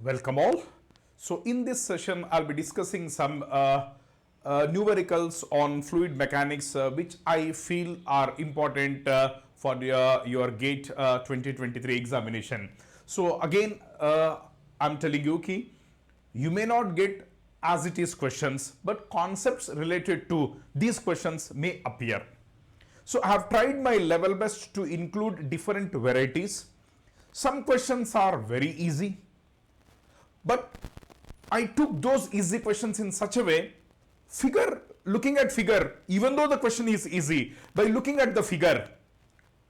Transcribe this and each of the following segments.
Welcome all. So in this session, I'll be discussing some numericals on fluid mechanics, which I feel are important for your GATE 2023 examination. So again, I'm telling you, ki, you may not get as it is questions, but concepts related to these questions may appear. So I have tried my level best to include different varieties. Some questions are very easy, but I took those easy questions in such a way, looking at figure, even though the question is easy, by looking at the figure,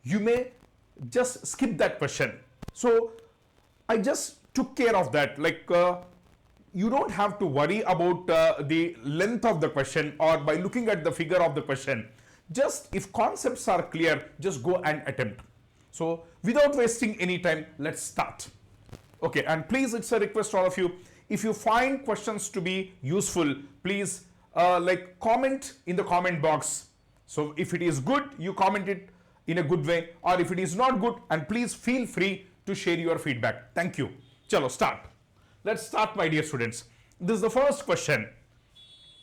you may just skip that question. So I just took care of that. You don't have to worry about the length of the question or by looking at the figure of the question. Just if concepts are clear, just go and attempt. So without wasting any time, let's start. Okay, and please, it's a request to all of you, if you find questions to be useful, please comment in the comment box. So if it is good, you comment it in a good way, or if it is not good, and please feel free to share your feedback. Thank you. Chalo, start. Let's start, my dear students. This is the first question.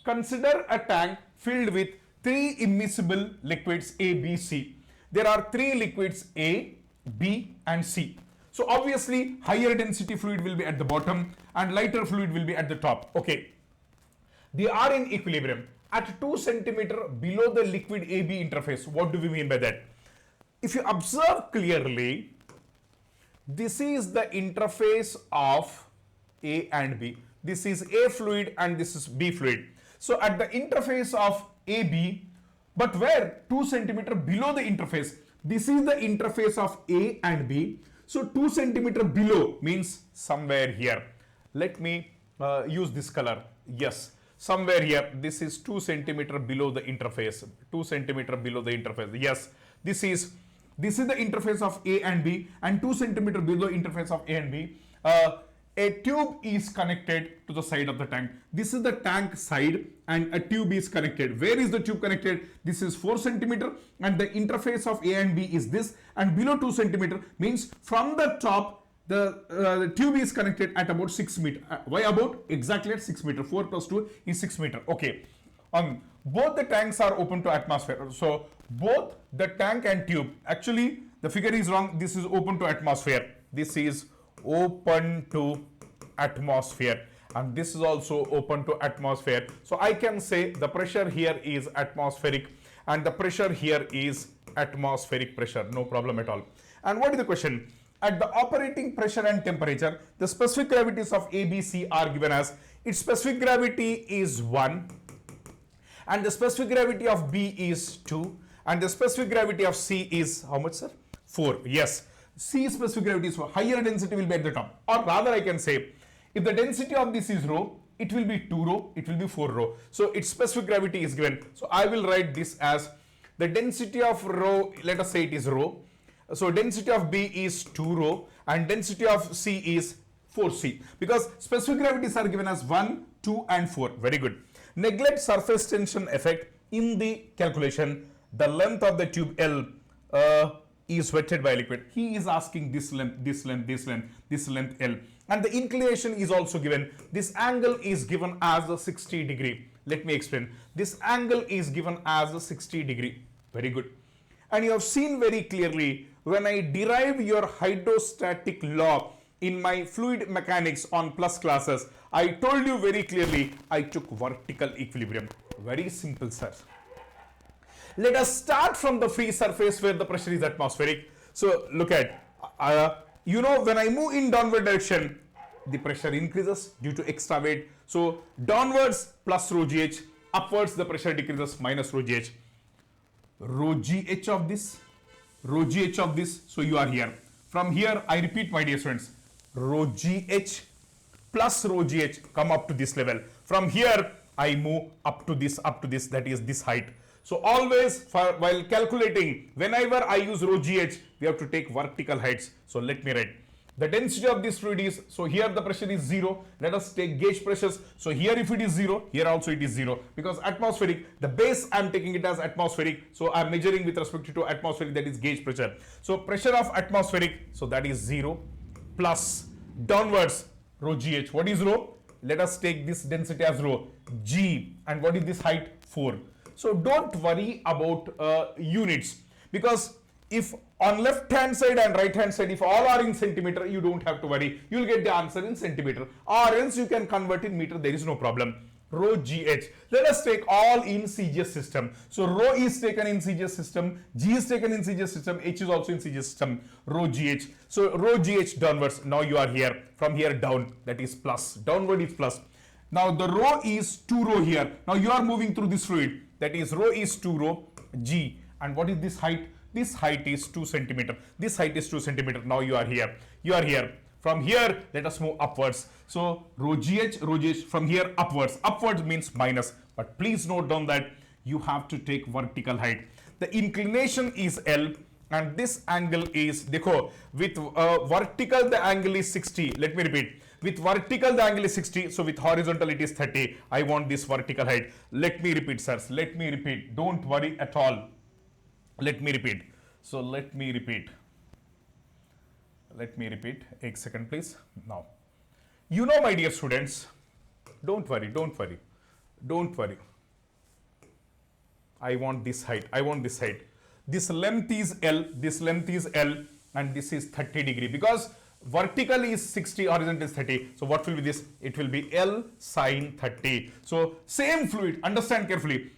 Consider a tank filled with three immiscible liquids A, B, C. There are three liquids A, B, and C. So obviously, higher density fluid will be at the bottom and lighter fluid will be at the top. Okay. They are in equilibrium at 2 centimeter below the liquid AB interface. What do we mean by that? If you observe clearly, this is the interface of A and B. This is A fluid and this is B fluid. So at the interface of AB, but where 2 centimeter below the interface, this is the interface of A and B. So 2 centimeter below means somewhere here. Let me use this color. Yes, somewhere here. This is 2 centimeter below the interface. 2 centimeter below the interface. Yes, this is the interface of A and B, and 2 centimeter below interface of A and B. A tube is connected to the side of the tank. This is the tank side and a tube is connected. Where is the tube connected? This is 4 centimeter and the interface of A and B is this, and below 2 centimeter means from the top the tube is connected at about 6 meter. Why about? Exactly at 6 meter. 4 plus 2 is 6 meter. Okay. Both the tanks are open to atmosphere. So both the tank and tube, actually the figure is wrong. This is open to atmosphere. This is open to atmosphere and this is also open to atmosphere. So I can say the pressure here is atmospheric and the pressure here is atmospheric pressure. No problem at all. And what is the question? At the operating pressure and temperature, the specific gravities of A, B, C are given as, its specific gravity is 1 and the specific gravity of B is 2 and the specific gravity of C is how much, sir? 4. Yes. C specific gravity is 4. Higher density will be at the top. Or rather I can say, if the density of this is rho, it will be 2 rho, it will be 4 rho. So its specific gravity is given. So I will write this as the density of rho, let us say it is rho. So density of B is 2 rho and density of C is 4C. Because specific gravities are given as 1, 2 and 4. Very good. Neglect surface tension effect in the calculation. The length of the tube L is wetted by liquid. He is asking this length, this length, this length, this length L. And the inclination is also given. This angle is given as a 60 degree. Let me explain. This angle is given as a 60 degree. Very good. And you have seen very clearly when I derive your hydrostatic law in my fluid mechanics on plus classes, I told you very clearly I took vertical equilibrium. Very simple, sir. Let us start from the free surface where the pressure is atmospheric. So look at, when I move in downward direction, the pressure increases due to extra weight. So downwards plus rho gh, upwards the pressure decreases minus rho gh. Rho gh of this, rho gh of this. So you are here. From here, I repeat, my dear students, rho gh plus rho gh come up to this level. From here, I move up to this, that is this height. So always while calculating, whenever I use rho gh, we have to take vertical heights. So let me write. The density of this fluid is, so here the pressure is 0. Let us take gauge pressures. So here if it is 0, here also it is 0. Because atmospheric, the base I am taking it as atmospheric. So I am measuring with respect to atmospheric, that is gauge pressure. So pressure of atmospheric, so that is 0 plus downwards Rho GH. What is rho? Let us take this density as rho G. And what is this height? 4. So don't worry about units, because if on left hand side and right hand side, if all are in centimeter, you don't have to worry. You will get the answer in centimeter, or else you can convert in meter. There is no problem. Rho GH. Let us take all in CGS system. So rho is taken in CGS system, G is taken in CGS system, H is also in CGS system. Rho GH. So rho GH downwards. Now you are here. From here down, that is plus. Downward is plus. Now the rho is 2 rho here. Now you are moving through this fluid. That is rho is 2 rho G. And what is this height? This height is 2 centimeter. This height is 2 centimeter. Now you are here. You are here. From here, let us move upwards. So rho GH from here upwards. Upwards means minus. But please note down that you have to take vertical height. The inclination is L, and this angle is, dekho, with vertical the angle is 60. Let me repeat. With vertical the angle is 60. So with horizontal it is 30. I want this vertical height. Let me repeat, sirs. Let me repeat. Don't worry at all. Let me repeat. So let me repeat. Let me repeat. A second, please. Now, you know, my dear students, don't worry, don't worry, don't worry. I want this height. I want this height. This length is L. This length is L, and this is 30 degree, because vertical is 60, horizontal is 30. So what will be this? It will be L sine 30. So same fluid. Understand carefully.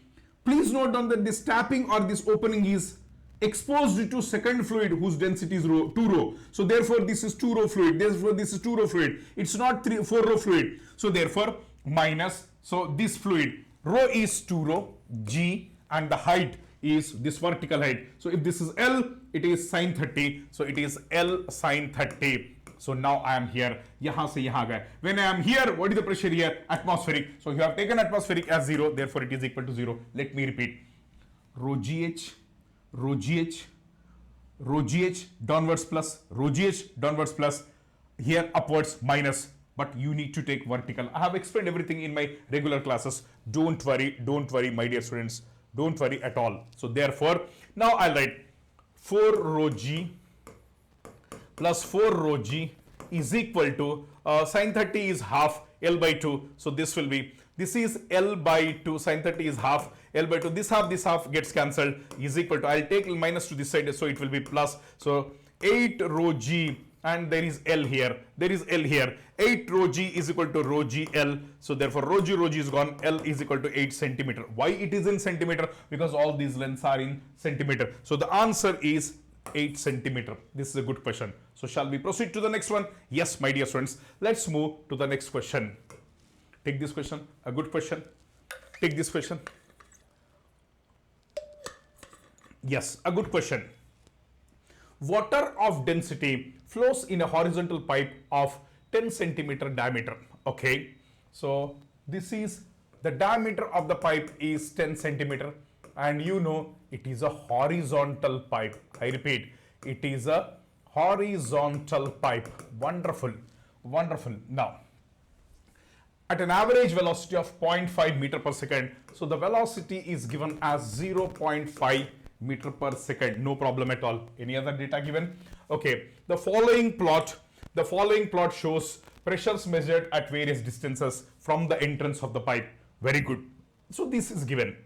Please note down that this tapping or this opening is exposed to second fluid whose density is 2 rho. So therefore this is 2 rho fluid. Therefore this is 2 rho fluid. It's not 4 rho fluid. So therefore minus. So this fluid rho is 2 rho G, and the height is this vertical height. So if this is L, it is sine 30. So it is L sine 30. So now I am here. Yahan se yahan gaya. When I am here, what is the pressure here? Atmospheric. So you have taken atmospheric as 0. Therefore it is equal to 0. Let me repeat. Rho GH, rho GH, rho GH downwards plus, rho GH downwards plus, here upwards minus, but you need to take vertical. I have explained everything in my regular classes. Don't worry, my dear students. Don't worry at all. So therefore, now I'll write 4 rho G plus 4 rho G is equal to, sine 30 is half L by 2. So this will be, this is L by 2, sine 30 is half L by 2. This half gets cancelled, is equal to, I'll take minus to this side, so it will be plus. So 8 rho G, and there is L here. There is L here. 8 rho G is equal to rho G L. So therefore rho G is gone. L is equal to 8 centimeter. Why it is in centimeter? Because all these lengths are in centimeter. So the answer is 8 centimeter. This is a good question. So shall we proceed to the next one? Yes, my dear students. Let's move to the next question. Take this question, a good question. Take this question. Yes, a good question. Water of density flows in a horizontal pipe of 10 centimeter diameter. Okay, so this is the diameter of the pipe is 10 centimeter, and you know it is a horizontal pipe. I repeat, it is a horizontal pipe. Wonderful, wonderful. Now, at an average velocity of 0.5 meter per second, so the velocity is given as 0.5 meter per second. No problem at all. Any other data given? Okay, the following plot shows pressures measured at various distances from the entrance of the pipe. Very good. So this is given.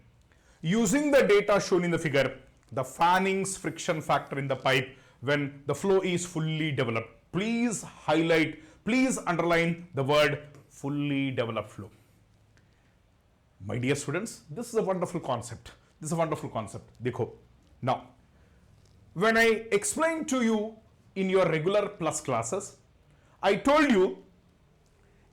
Using the data shown in the figure, the Fanning's friction factor in the pipe when the flow is fully developed. Please highlight, please underline the word fully developed flow. My dear students, this is a wonderful concept. This is a wonderful concept. Dekho. Now, when I explained to you in your regular plus classes, I told you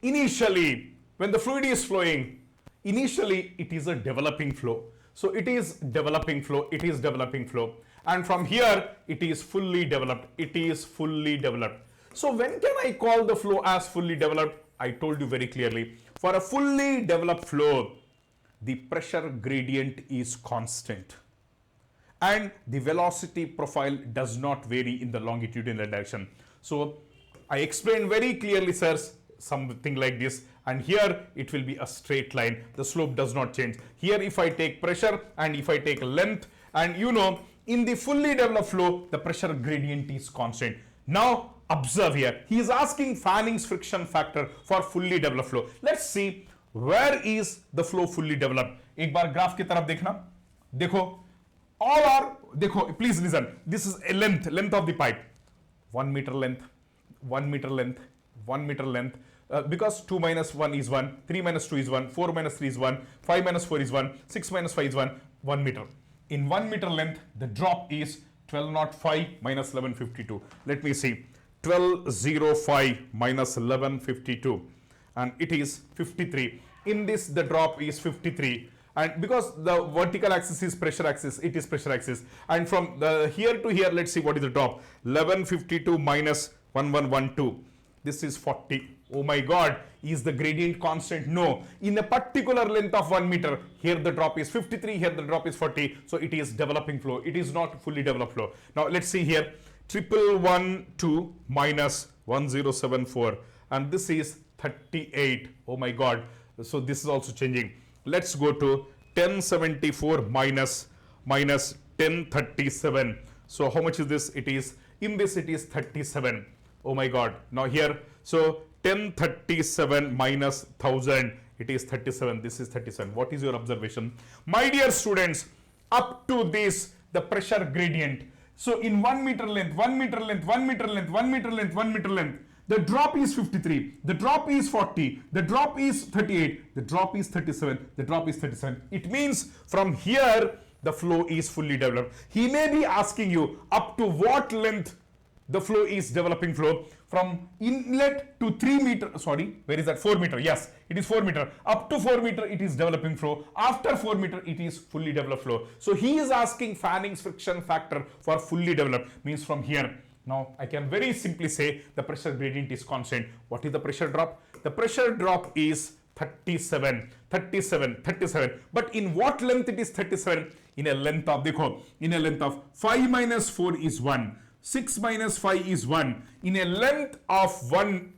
initially when the fluid is flowing, initially it is a developing flow. So it is developing flow, it is developing flow. And from here it is fully developed, it is fully developed. So when can I call the flow as fully developed? I told you very clearly. For a fully developed flow, the pressure gradient is constant and the velocity profile does not vary in the longitudinal direction. So I explained very clearly, sirs, something like this, and here it will be a straight line. The slope does not change. Here if I take pressure and if I take length, and you know in the fully developed flow the pressure gradient is constant. Now observe here. He is asking Fanning's friction factor for fully developed flow. Let's see where is the flow fully developed. एक bar graph की तरफ देखना, देखो all are, देखो please listen, this is a length of the pipe, 1 meter length, 1 meter length, 1 meter length, because 2 minus 1 is 1, 3 minus 2 is 1, 4 minus 3 is 1, 5 minus 4 is 1, 6 minus 5 is 1 meter. In 1 meter length, the drop is 1205 minus 1152. Let me see, 1205 minus 1152, and it is 53. In this, the drop is 53. And because the vertical axis is pressure axis, it is pressure axis. And from the here to here, let's see what is the drop. 1152 minus 1112. This is 40. Oh my God, is the gradient constant? No. In a particular length of 1 meter, here the drop is 53, here the drop is 40. So it is developing flow. It is not fully developed flow. Now let's see here. 1112 minus 1074. And this is 38. Oh my God. So this is also changing. Let's go to 1074 minus 1037. So how much is this? It is, in this it is 37. Oh my God. Now here, so 1037 minus 1000, it is 37. This is 37. What is your observation? My dear students, up to this, the pressure gradient. So in 1 meter length, 1 meter length, 1 meter length, 1 meter length, 1 meter length, the drop is 53, the drop is 40, the drop is 38, the drop is 37, the drop is 37. It means from here, the flow is fully developed. He may be asking you up to what length the flow is developing flow. From inlet to 3 meter, sorry, where is that? 4 meter. Yes, it is 4 meter. Up to 4 meter, it is developing flow. After 4 meter, it is fully developed flow. So he is asking Fanning's friction factor for fully developed, means from here. Now I can very simply say the pressure gradient is constant. What is the pressure drop? The pressure drop is 37. But in what length it is 37? In a length of, dekho, in a length of 5 minus 4 is 1. 6 minus 5 is 1. In a length of 1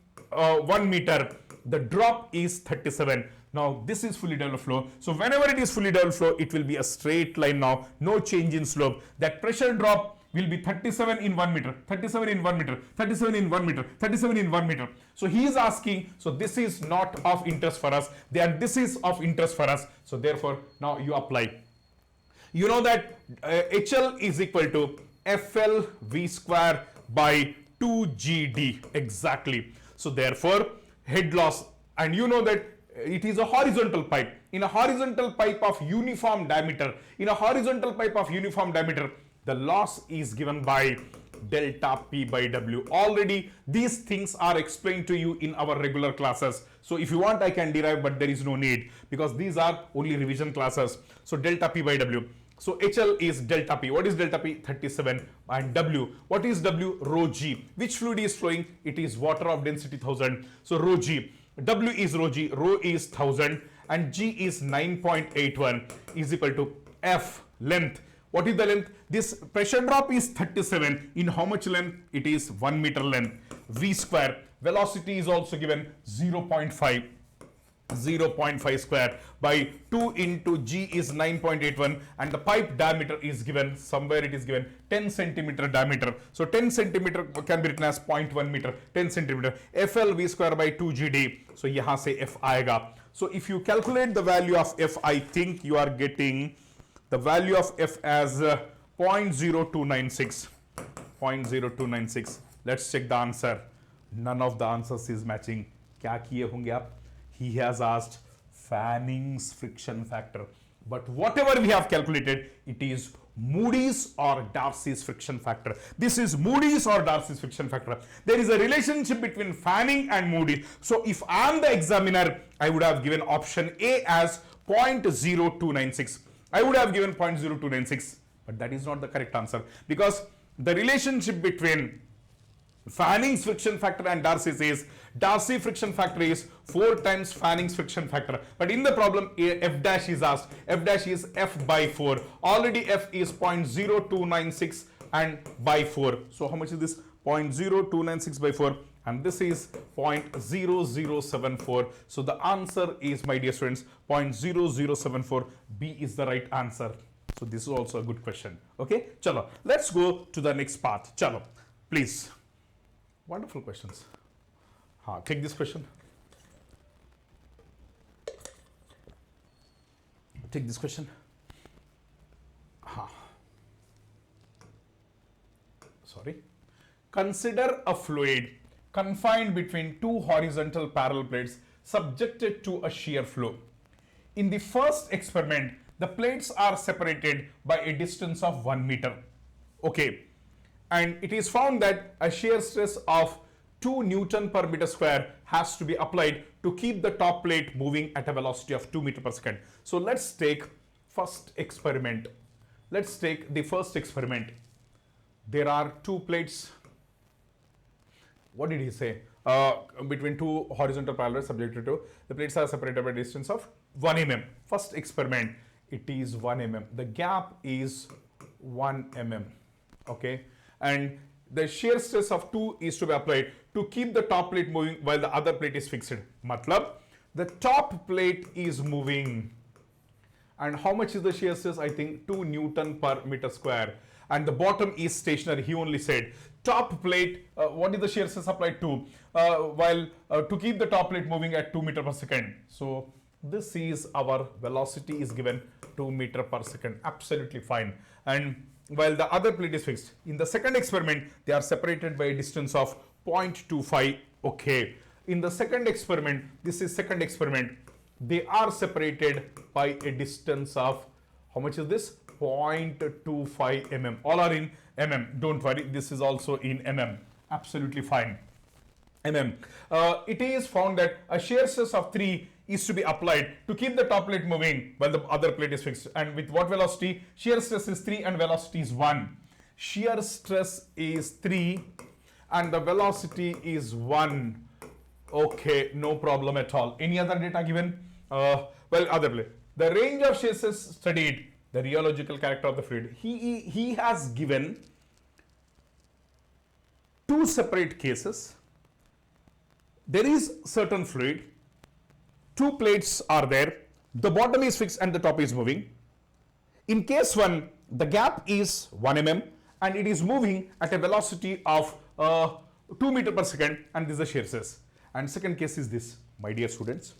meter, the drop is 37. Now this is fully developed flow. So whenever it is fully developed flow, it will be a straight line now, no change in slope. That pressure drop will be 37 in 1 meter, 37 in 1 meter, 37 in 1 meter, 37 in 1 meter. So he is asking, so this is not of interest for us, and this is of interest for us. So therefore, now you apply. You know that HL is equal to FL V square by 2GD, exactly. So therefore, head loss, and you know that it is a horizontal pipe. In a horizontal pipe of uniform diameter, the loss is given by delta P by W. Already these things are explained to you in our regular classes. So if you want, I can derive, but there is no need because these are only revision classes. So delta P by W. So HL is delta P. What is delta P? 37. And W. What is W? Rho G. Which fluid is flowing? It is water of density 1000. So rho G. W is rho G. Rho is 1000. And G is 9.81 is equal to F length. What is the length? This pressure drop is 37. In how much length? It is 1 meter length. V square. Velocity is also given 0.5 square by 2 into G is 9.81, and the pipe diameter is given, somewhere it is given 10 centimeter diameter. So 10 centimeter can be written as 0.1 meter, 10 centimeter. FL V square by 2GD. So yahan se F aayega. So if you calculate the value of F, I think you are getting the value of F as 0.0296. 0.0296. Let's check the answer. None of the answers is matching. Kya kiye honge aap? He has asked Fanning's friction factor. But whatever we have calculated, it is Moody's or Darcy's friction factor. This is Moody's or Darcy's friction factor. There is a relationship between Fanning and Moody's. So if I am the examiner, I would have given option A as 0.0296. I would have given 0.0296, but that is not the correct answer because the relationship between Fanning's friction factor and Darcy's is Darcy friction factor is 4 times Fanning's friction factor. But in the problem, F dash is asked. F dash is F by 4. Already F is 0.0296 and by 4. So how much is this? 0.0296 by 4. And this is 0.0074. So the answer is, my dear students, 0.0074. B is the right answer. So this is also a good question. Okay, chalo. Let's go to the next part. Chalo, please. Wonderful questions. Take this question. Take this question. Sorry. Consider a fluid confined between two horizontal parallel plates subjected to a shear flow. In the first experiment, the plates are separated by a distance of 1 meter. Okay. And it is found that a shear stress of 2 Newton per meter square has to be applied to keep the top plate moving at a velocity of 2 meters per second. So let's take first experiment. Let's take the first experiment. There are two plates. What did he say? Between two horizontal parallels subjected to, the plates are separated by a distance of 1 mm. First experiment, it is 1 mm. The gap is 1 mm. Okay. And the shear stress of 2 is to be applied to keep the top plate moving while the other plate is fixed. Matlab, the top plate is moving. And how much is the shear stress? I think 2 Newton per meter square. And the bottom is stationary. He only said top plate, what is the shear stress applied to? While to keep the top plate moving at 2 meters per second. So this is our velocity is given 2 meters per second. Absolutely fine. And while the other plate is fixed. In the second experiment, they are separated by a distance of 0.25. Okay. In the second experiment, this is second experiment, they are separated by a distance of, how much is this? 0.25 mm. All are in mm. Don't worry, this is also in mm. Absolutely fine. Mm. It is found that a shear stress of 3 is to be applied to keep the top plate moving while the other plate is fixed. And with what velocity? Shear stress is 3 and velocity is 1. Shear stress is 3 and the velocity is 1. Okay, no problem at all. Any other data given? Other plate. The range of shear stress studied, the rheological character of the fluid. He has given two separate cases. There is certain fluid. Two plates are there. The bottom is fixed and the top is moving. In case 1, the gap is 1 mm and it is moving at a velocity of 2 meters per second and this is the shear stress. And second case is this, my dear students.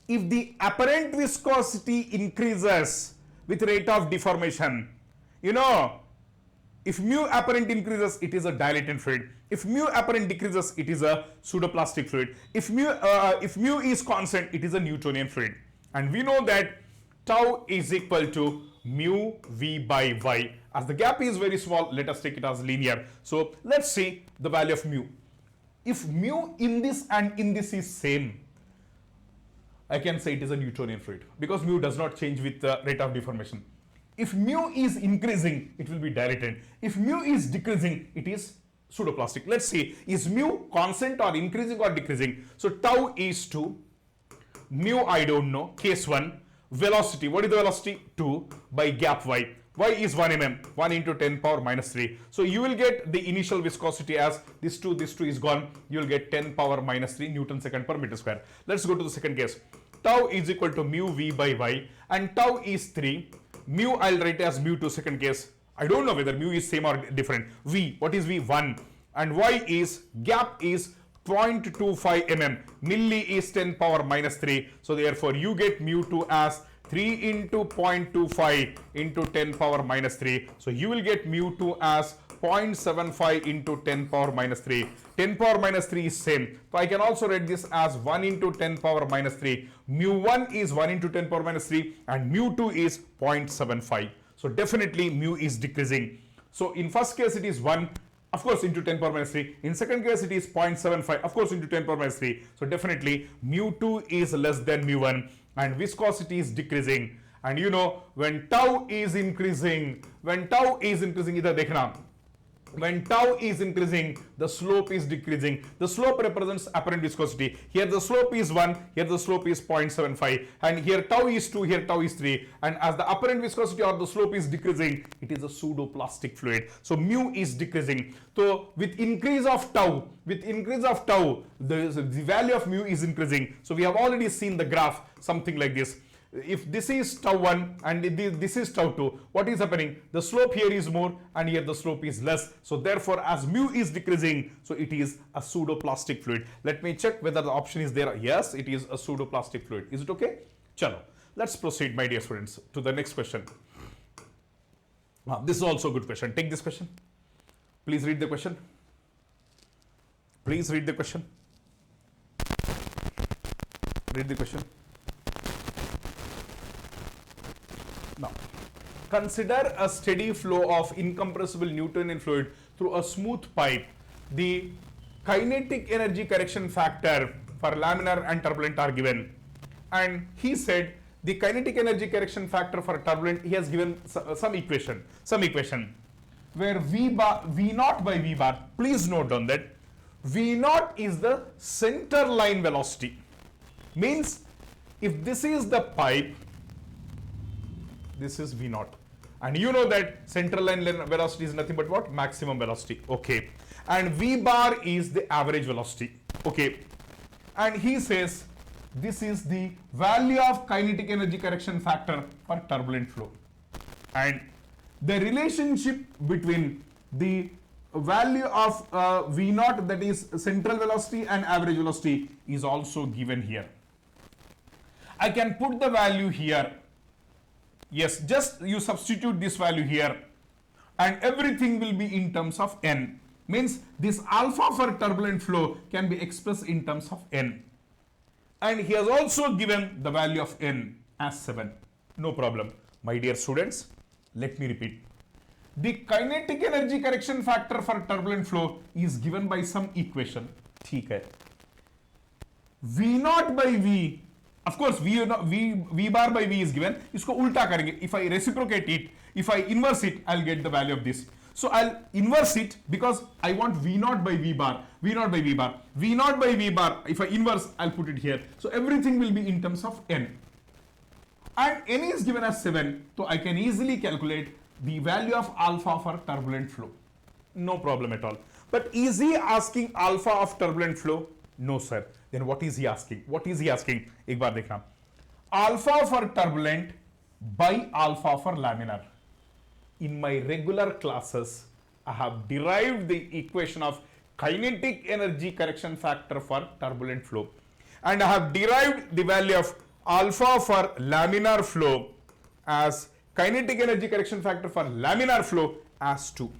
If the apparent viscosity increases with rate of deformation, you know, if mu apparent increases, it is a dilatant fluid. If mu apparent decreases, it is a pseudoplastic fluid. If mu is constant, it is a Newtonian fluid. And we know that tau is equal to mu v by y. As the gap is very small, let us take it as linear. So let's see the value of mu. If mu in this and in this is same, I can say it is a Newtonian fluid because mu does not change with the rate of deformation. If mu is increasing, it will be dilatant. If mu is decreasing, it is pseudoplastic. Let's see, is mu constant or increasing or decreasing? So tau is 2, mu I don't know, case 1, velocity, what is the velocity? 2 by gap y. Y is 1 mm, 1 into 10 power minus 3. So you will get the initial viscosity as this 2 is gone. You will get 10 power minus 3 Newton second per meter square. Let's go to the second case. Tau is equal to mu v by y and tau is 3. Mu I'll write as mu to second case. I don't know whether mu is same or different. V, what is V? 1. And y is, gap is 0.25 mm. Milli is 10 power minus 3. So therefore you get mu 2 as 3 into 0.25 into 10 power minus 3. So you will get mu 2 as 0.75 into 10 power minus 3. 10 power minus 3 is same. So I can also write this as 1 into 10 power minus 3. Mu 1 is 1 into 10 power minus 3 and mu 2 is 0.75. So definitely mu is decreasing. So in first case it is 1, of course, into 10 power minus 3. In second case it is 0.75, of course, into 10 power minus 3. So definitely mu 2 is less than mu 1 and viscosity is decreasing. And you know, when tau is increasing, इधर देखना, when tau is increasing, the slope is decreasing. The slope represents apparent viscosity. Here the slope is 1, here the slope is 0.75, and here tau is 2, here tau is 3. And as the apparent viscosity or the slope is decreasing, it is a pseudoplastic fluid. So mu is decreasing. So with increase of tau, the value of mu is increasing. So we have already seen the graph, something like this. if this is tau 1 and this is tau 2, what is happening? The slope here is more and here the slope is less. So therefore, as mu is decreasing, so it is a pseudoplastic fluid. Let me check whether the option is there. Yes, it is a pseudoplastic fluid. Is it okay? Chalo. Let's proceed, my dear students, to the next question. This is also a good question. Take this question. Please read the question. Please read the question. Read the question. Now, consider a steady flow of incompressible Newtonian fluid through a smooth pipe. The kinetic energy correction factor for laminar and turbulent are given. And he said the kinetic energy correction factor for turbulent, he has given some equation where V naught by V bar, please note down that V naught is the center line velocity. Means if this is the pipe, this is V naught. And you know that central line velocity is nothing but what? Maximum velocity. Okay. And V bar is the average velocity. Okay. And he says this is the value of kinetic energy correction factor for turbulent flow. And the relationship between the value of V naught, that is central velocity, and average velocity is also given here. I can put the value here. Yes, just you substitute this value here and everything will be in terms of n. Means this alpha for turbulent flow can be expressed in terms of n. And he has also given the value of n as 7. No problem. My dear students, let me repeat. The kinetic energy correction factor for turbulent flow is given by some equation. ठीक है. V naught by V, of course V bar by V is given. इसको उल्टा करेंगे. If I reciprocate it, if I inverse it, I'll get the value of this. So I'll inverse it because I want V naught by V bar. V naught by V bar. V naught by V bar. If I inverse, I'll put it here. So everything will be in terms of n. And n is given as 7. So I can easily calculate the value of alpha for turbulent flow. No problem at all. But is he asking alpha of turbulent flow? No, sir. Then what is he asking? What is he asking? एक बार देखना. Alpha for turbulent by alpha for laminar. In my regular classes, I have derived the equation of kinetic energy correction factor for turbulent flow. And I have derived the value of alpha for laminar flow as kinetic energy correction factor for laminar flow as 2.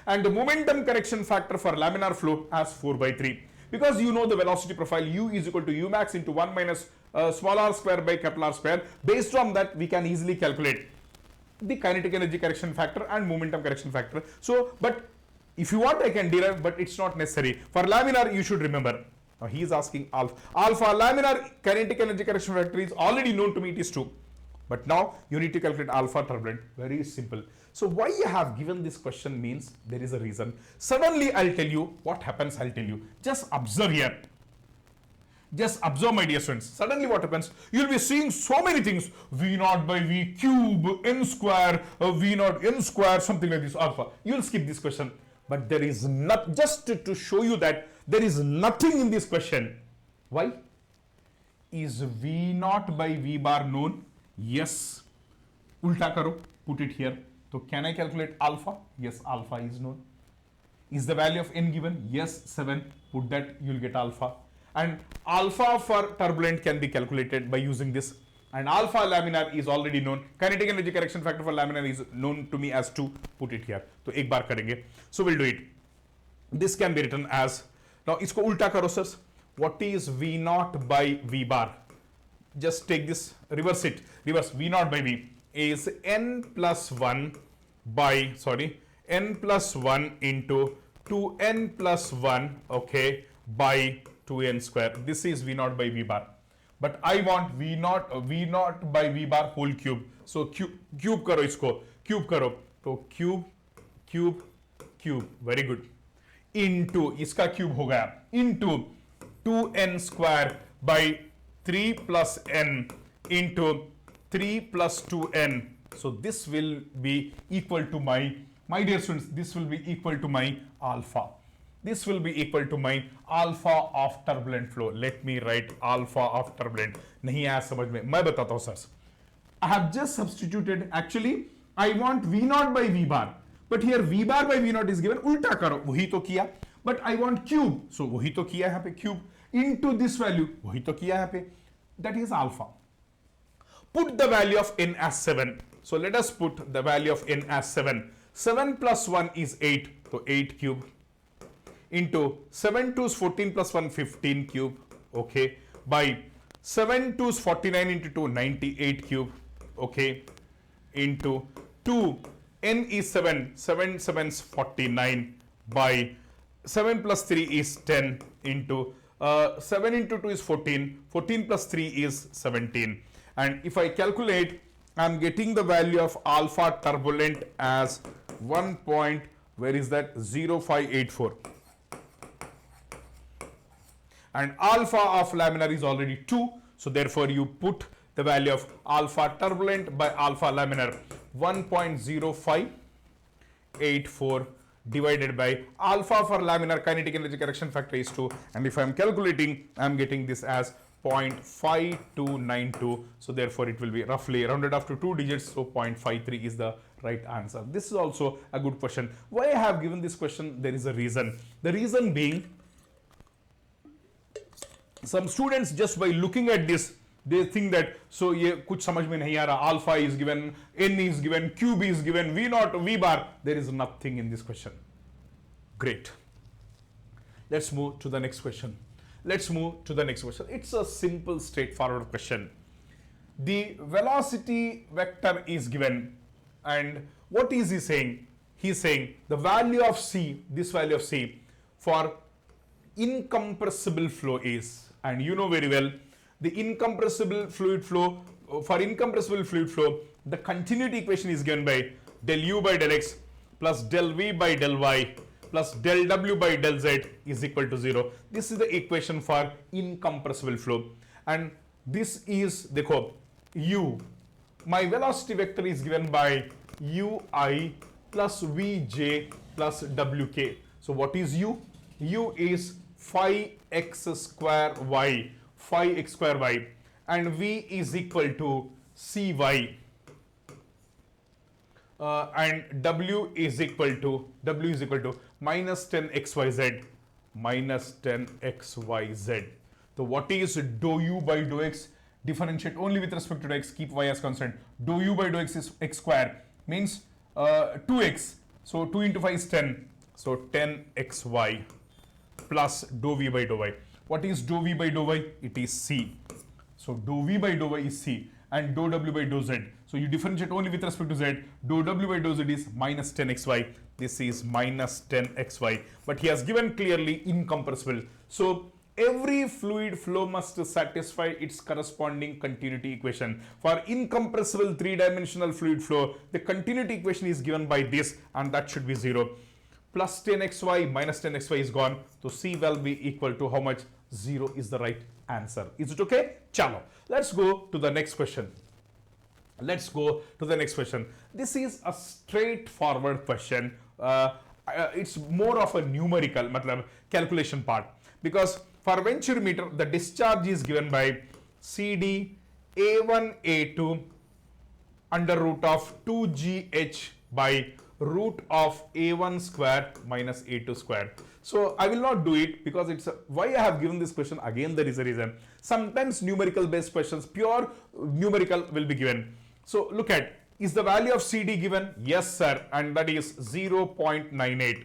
And the momentum correction factor for laminar flow as 4 by 3. Because you know the velocity profile u is equal to u max into 1 minus small r square by capital R square. Based on that, we can easily calculate the kinetic energy correction factor and momentum correction factor. So, but if you want, I can derive, but it's not necessary. For laminar, you should remember. Now, he is asking alpha. Alpha laminar kinetic energy correction factor is already known to me, it is 2. But now, you need to calculate alpha turbulent. Very simple. So, why I have given this question means there is a reason. Suddenly, I'll tell you what happens, I'll tell you. Just observe here. Just observe, my dear students. Suddenly what happens? You'll be seeing so many things. V naught by V cube, n square, V naught n square, something like this, alpha. You'll skip this question. But there is not, just to show you that there is nothing in this question. Why? Is V naught by V bar known? Yes. Ulta karo, put it here. So can I calculate alpha? Yes, alpha is known. Is the value of n given? Yes, 7. Put that, you'll get alpha. And alpha for turbulent can be calculated by using this. And alpha laminar is already known. Kinetic energy correction factor for laminar is known to me as 2. Put it here. So, ek bar karenge. So, we'll do it. This can be written as, now, isko ulta karo, sirs. What is V naught by V bar? Just take this, reverse it. Reverse V naught by V is n plus 1 by, n plus 1 into 2n plus 1, okay, by 2n square. This is V naught by V bar. But I want V naught by V bar whole cube. So cube karo isko. Cube karo. So cube. Very good. Into, iska cube ho gaya. Into 2n square by 3 plus n into 3 plus 2n. So this will be equal to my dear students, this will be equal to my alpha. This will be equal to my alpha of turbulent flow. Let me write alpha of turbulent. नहीं आया समझ में, मैं बताता हूँ sir. I have just substituted. Actually, I want V naught by V bar, but here V bar by V naught is given. उल्टा करो, वही तो किया. But I want cube, so वही तो किया यहाँ पे cube into this value, वही तो किया यहाँ पे. That is alpha. Put the value of n as 7. So let us put the value of n as 7. 7 plus 1 is 8, so 8 cube into 7 2 is 14 plus 1 15 cube, okay, by 7 2 is 49 into 2 98 cube, okay, into 2 n is 7 7 7 is 49 by 7 plus 3 is 10 into 7 into 2 is 14 14 plus 3 is 17, and if I calculate, I am getting the value of alpha turbulent as 1 point, where is that, 0584, and alpha of laminar is already 2, so therefore you put the value of alpha turbulent by alpha laminar 1.0584 divided by alpha for laminar kinetic energy correction factor is 2, and if I am calculating, I am getting this as 0.5292, so therefore it will be roughly rounded off to 2 digits, so 0.53 is the right answer. This is also a good question. Why I have given this question, there is a reason. The reason being, some students just by looking at this, they think that, so ये कुछ समझ में नहीं आ रहा, alpha is given, n is given, cube is given, v naught, v bar, there is nothing in this question. Great. Let's move to the next question. Let's move to the next question. It's a simple, straightforward question. The velocity vector is given, and what is he saying? He's saying the value of c, this value of c, for incompressible flow is, and you know very well, the incompressible fluid flow, for incompressible fluid flow, the continuity equation is given by del u by del x plus del v by del y plus del w by del z is equal to 0. This is the equation for incompressible flow, and this is, dekho, u, my velocity vector is given by ui plus vj plus wk. So what is u? U is phi x square y, phi x square y, and v is equal to cy, and w is equal to minus 10 xyz, minus 10 xyz. So what is dou u by dou x? Differentiate only with respect to x, keep y as constant. Dou u by dou x is x square, means 2x, so 2 into 5 is 10, so 10 xy plus dou v by dou y. What is dou v by dou y? It is c. So dou v by dou y is c, and dou w by dou z. So you differentiate only with respect to z. Dou w by dou z is minus 10 xy. This is minus 10 xy. But he has given clearly incompressible. So every fluid flow must satisfy its corresponding continuity equation. For incompressible three-dimensional fluid flow, the continuity equation is given by this, and that should be 0. Plus 10 xy minus 10 xy is gone. So C will be equal to how much? 0 is the right answer. Is it okay? Chalo. Let's go to the next question. Let's go to the next question. This is a straightforward question. It's more of a numerical, matlab calculation part, because for venturimeter the discharge is given by CD A1 A2 under root of 2GH by root of A1 square minus A2 square. So I will not do it because it's why I have given this question. Again, there is a reason. Sometimes numerical based questions, pure numerical will be given. So look at, is the value of CD given? Yes, sir, and that is 0.98.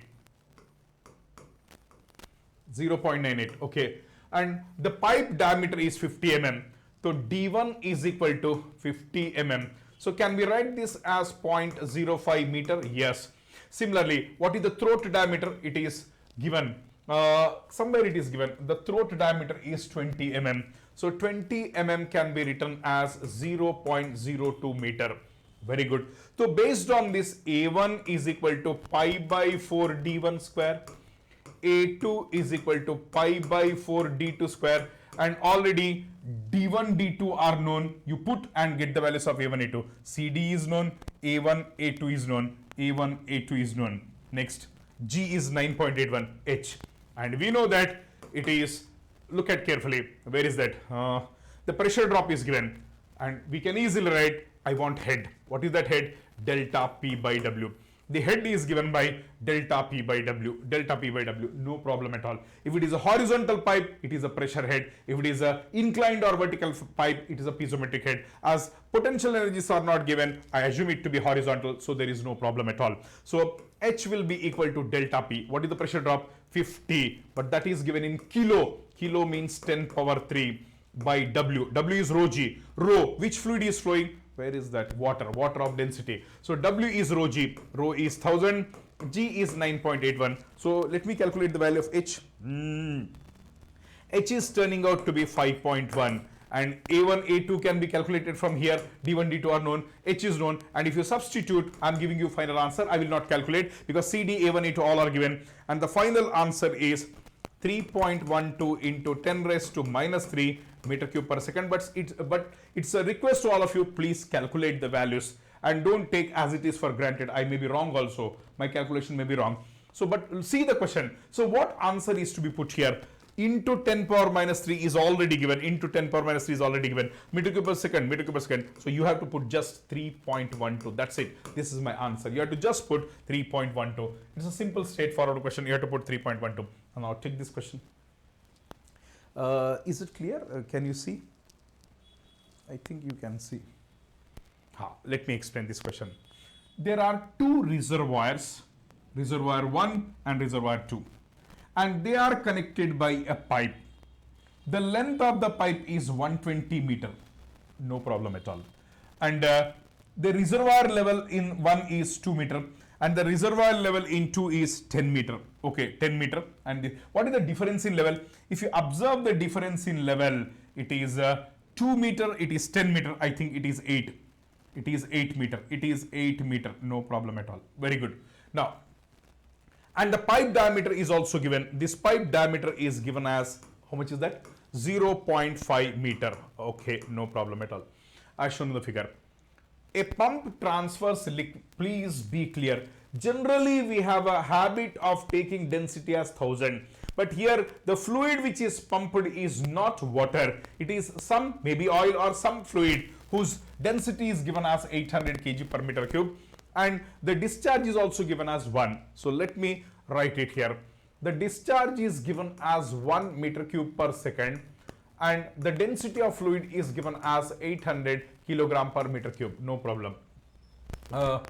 0.98, okay. And the pipe diameter is 50 mm. So D1 is equal to 50 mm. So can we write this as 0.05 meter? Yes. Similarly, what is the throat diameter? It is given. Somewhere it is given. The throat diameter is 20 mm. So 20 mm can be written as 0.02 meter. Very good. So based on this, A1 is equal to pi by 4 D1 square. A2 is equal to pi by 4 D2 square, and already D1, D2 are known. You put and get the values of A1, A2. CD is known, A1, A2 is known, A1, A2 is known. Next, G is 9.81 H, and we know that it is, look at carefully, where is that? The pressure drop is given, and we can easily write I want head. What is that head? Delta P by W. The head is given by delta P by W, delta P by W, no problem at all. If it is a horizontal pipe, it is a pressure head. If it is a inclined or vertical pipe, it is a piezometric head. As potential energies are not given, I assume it to be horizontal, so there is no problem at all. So H will be equal to delta P. What is the pressure drop? 50, but that is given in kilo. Kilo means 10 power 3 by W. W is rho G. Rho, which fluid is flowing? Where is that? Water of density. So W is rho G, rho is 1000, G is 9.81. So let me calculate the value of H. H is turning out to be 5.1, and A1, A2 can be calculated from here. D1, D2 are known, H is known, and if you substitute, I'm giving you final answer. I will not calculate because CD, A1, A2 all are given, and the final answer is 3.12 into 10 raised to minus 3 meter cube per second. But it's a request to all of you, please calculate the values and don't take as it is for granted. I may be wrong also, my calculation may be wrong. So but see the question. So what answer is to be put here? Into 10 power minus 3 is already given, into 10 power minus 3 is already given, meter cube per second, meter cube per second. So you have to put just 3.12. That's it. This is my answer. You have to just put 3.12. It's a simple straightforward question. You have to put 3.12. And now take this question. Is it clear? Can you see? I think you can see. Let me explain this question. There are two reservoirs, reservoir 1 and reservoir 2. And they are connected by a pipe. The length of the pipe is 120 meter, no problem at all. And the reservoir level in 1 is 2 meter, and the reservoir level in 2 is 10 meter. Okay, 10 meter. And what is the difference in level? If you observe the difference in level, it is 2 meter, it is 10 meter. I think it is 8. It is 8 meter. It is 8 meter. No problem at all. Very good. Now, and the pipe diameter is also given. This pipe diameter is given as, how much is that? 0.5 meter. Okay, no problem at all. As shown in the figure. A pump transfers liquid. Please be clear. Generally, we have a habit of taking density as 1000. But here, the fluid which is pumped is not water. It is some, maybe oil or some fluid whose density is given as 800 kg per meter cube. And the discharge is also given as 1. So let me write it here. The discharge is given as 1 meter cube per second, and the density of fluid is given as 800 kilogram per meter cube. No problem. 1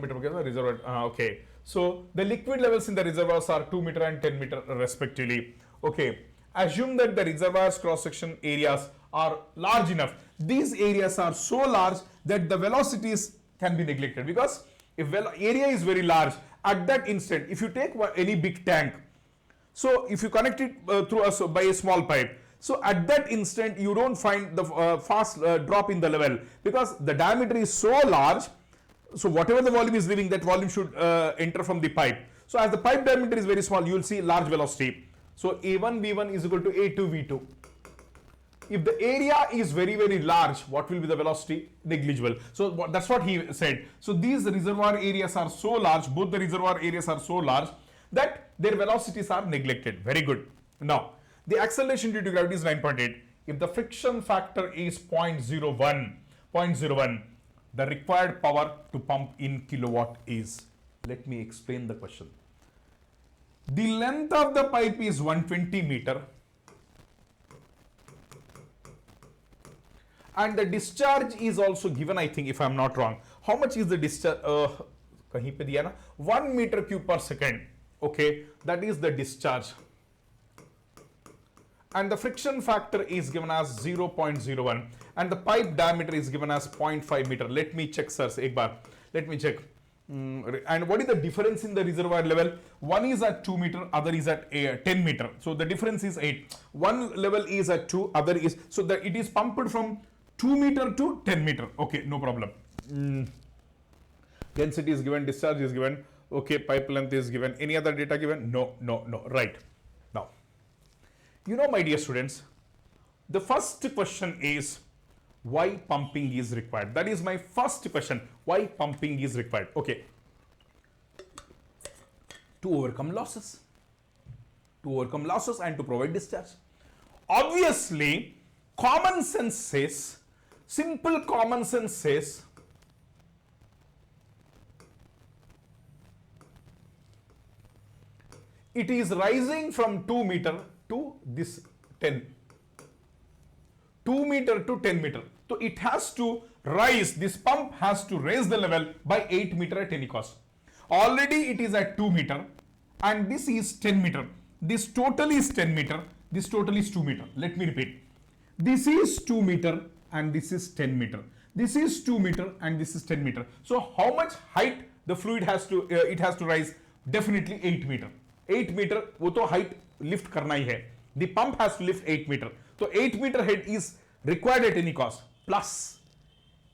meter per cube reservoir. Okay. So the liquid levels in the reservoirs are 2 meter and 10 meter respectively. Okay. Assume that the reservoirs cross section areas are large enough. These areas are so large that the velocities can be neglected, because if area is very large, at that instant, if you take any big tank, so if you connect it by a small pipe, so at that instant you don't find the fast drop in the level, because the diameter is so large. So whatever the volume is leaving, that volume should enter from the pipe. So as the pipe diameter is very small, you will see large velocity. So A1 V1 is equal to A2 V2. If the area is very, very large, what will be the velocity? Negligible. So that's what he said. So these reservoir areas are so large, both the reservoir areas are so large that their velocities are neglected. Very good. Now, the acceleration due to gravity is 9.8. If the friction factor is 0.01, the required power to pump in kilowatt is. Let me explain the question. The length of the pipe is 120 meter. And the discharge is also given, I think, if I am not wrong. How much is the discharge? 1 meter cube per second. Okay, that is the discharge. And the friction factor is given as 0.01. And the pipe diameter is given as 0.5 meter. Let me check, sirs. Ek baar. Let me check. And what is the difference in the reservoir level? One is at 2 meter, other is at 10 meter. So the difference is 8. One level is at 2, other is, so that it is pumped from 2 meter to 10 meter. Okay, no problem. Density is given, discharge is given. Okay, pipe length is given. Any other data given? No. Right. Now, you know, my dear students, the first question is why pumping is required. That is my first question. Why pumping is required? Okay. To overcome losses. To overcome losses and to provide discharge. Obviously, common sense says, simple common sense says, it is rising from 2 meter to this 10. 2 meter to 10 meter. So it has to rise, this pump has to raise the level by 8 meter at any cost. Already it is at 2 meter and this is 10 meter. This total is 10 meter. This total is 2 meter. Let me repeat. This is 2 meter and this is 10 meter. This is 2 meter and this is 10 meter. So how much height the fluid has to, it has to rise? Definitely 8 meter. 8 meter, वो तो height lift करना ही है. The pump has to lift 8 meter. So 8 meter head is required at any cost. Plus,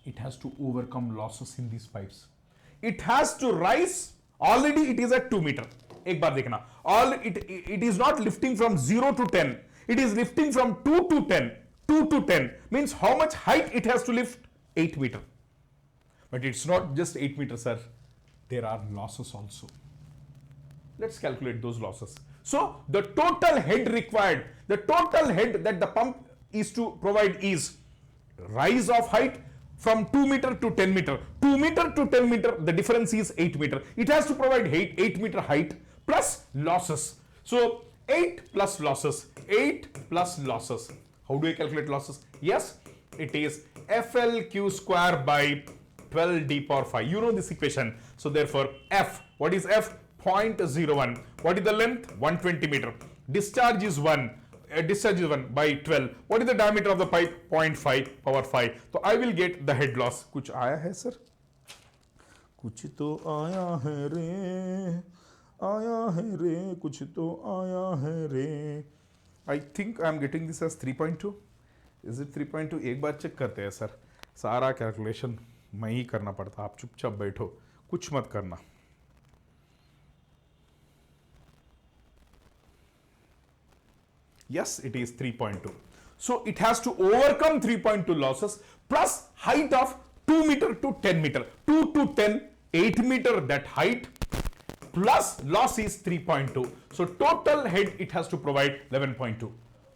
it has to overcome losses in these pipes. It has to rise. Already it is at 2 meter. एक बार देखना. It is not lifting from 0 to 10. It is lifting from 2 to 10. 2 to 10 means how much height it has to lift? 8 meter. But it's not just 8 meters, sir. There are losses also. Let's calculate those losses. So the total head required, the total head that the pump is to provide is rise of height from 2 meter to 10 meter. 2 meter to 10 meter, the difference is 8 meter. It has to provide 8 meter height plus losses. So 8 plus losses, 8 plus losses. How do I calculate losses? Yes, it is FLQ square by 12 d power 5. You know this equation. So therefore F, what is F? 0.01. What is the length? 120 meter. Discharge is 1. Discharge is 1 by 12. What is the diameter of the pipe? 0.5 power 5. So I will get the head loss. कुछ आया है sir? कुछ तो आया है रे, आया है रे, कुछ तो आया है रे. I think I am getting this as 3.2. Is it 3.2? एक बार चेक करते हैं सर. सारा कैलकुलेशन मैं ही करना पड़ता. आप चुपचाप बैठो, कुछ मत करना. Yes, it is 3.2. So it has to overcome 3.2 losses plus height of 2 meter to 10 meter. 2 to 10, 8 meter that height plus loss is 3.2. So total head it has to provide 11.2.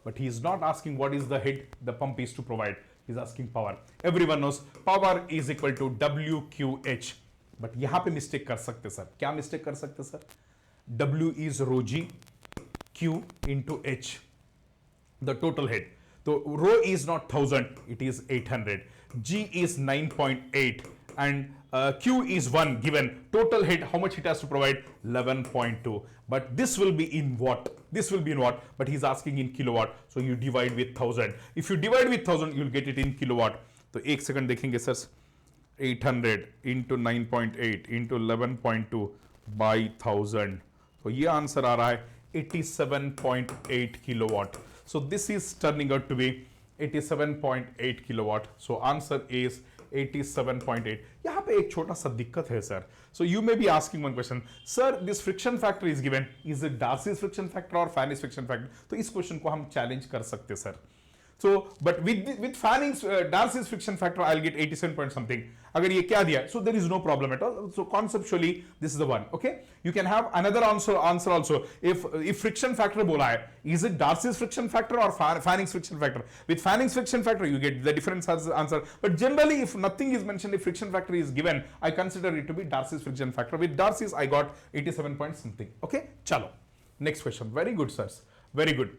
But he is not asking what is the head the pump is to provide. He is asking power. Everyone knows power is equal to WQH. But यहाँ पे mistake कर सकते sir. क्या mistake कर सकते sir? W is rho G, Q into H. The total head. So rho is not 1000, it is 800. G is 9.8 and Q is 1 given. Total head, how much it has to provide? 11.2. But this will be in watt. This will be in watt, but he's asking in kilowatt. So you divide with 1000. If you divide with 1000, you'll get it in kilowatt. So 1 second देखेंगे sir. 800 into 9.8 into 11.2 by 1000. तो ये answer आ रहा है 87.8 kilowatt. So this is turning out to be 87.8 kilowatt. So answer is 87.8. यहाँ पे एक छोटा सा दिक्कत है sir. So you may be asking one question, sir, this friction factor is given. Is it Darcy's friction factor or Fanny's friction factor? तो इस question को हम चैलेंज कर सकते sir. So, but with Fanning's Darcy's friction factor, I'll get 87 point something. अगर ये क्या दिया, so there is no problem at all. So conceptually, this is the one. Okay, you can have another answer also. If friction factor बोला है, is it Darcy's friction factor or Fanning's friction factor? With Fanning's friction factor, you get the different answer. But generally, if nothing is mentioned, if friction factor is given, I consider it to be Darcy's friction factor. With Darcy's, I got 87 point something. Okay, chalo. Next question. Very good, sirs. Very good.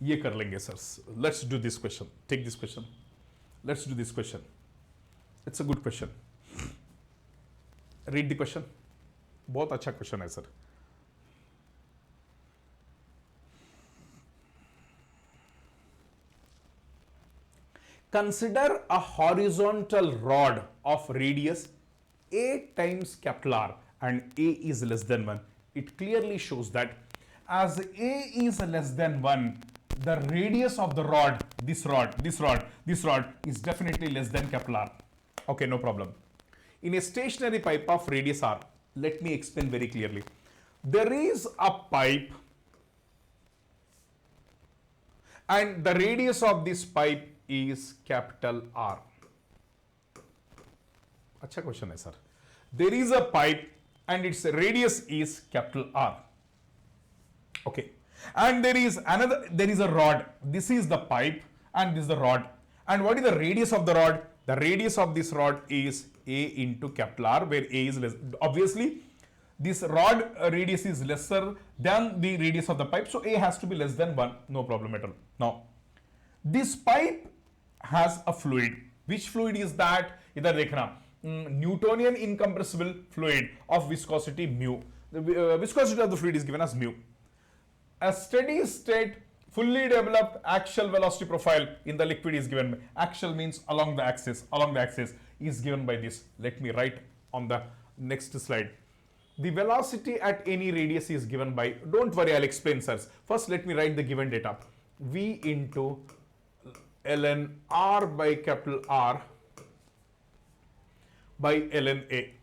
ये कर लेंगे sir. Let's do this question. Take this question. Let's do this question. It's a good question. Read the question. बहुत अच्छा question है sir. Consider a horizontal rod of radius A times capital R and A is less than 1. It clearly shows that as A is less than 1, the radius of the rod, this rod is definitely less than capital R. Okay, no problem. In a stationary pipe of radius R, let me explain very clearly. There is a pipe and the radius of this pipe is capital R. अच्छा question है sir. There is a pipe and its radius is capital R. Okay. And there is a rod. This is the pipe and this is the rod. And what is the radius of the rod? The radius of this rod is A into capital R, where A is less. Obviously, this rod radius is lesser than the radius of the pipe, so A has to be less than 1, no problem at all. Now this pipe has a fluid. Which fluid is that? इधर देखना, Newtonian incompressible fluid of viscosity mu. The viscosity of the fluid is given as mu. A steady state fully developed axial velocity profile in the liquid is given. Axial means along the axis. Along the axis is given by this. Let me write on the next slide. The velocity at any radius is given by, don't worry, I'll explain, sirs. First, let me write the given data. V into ln R by capital R by ln A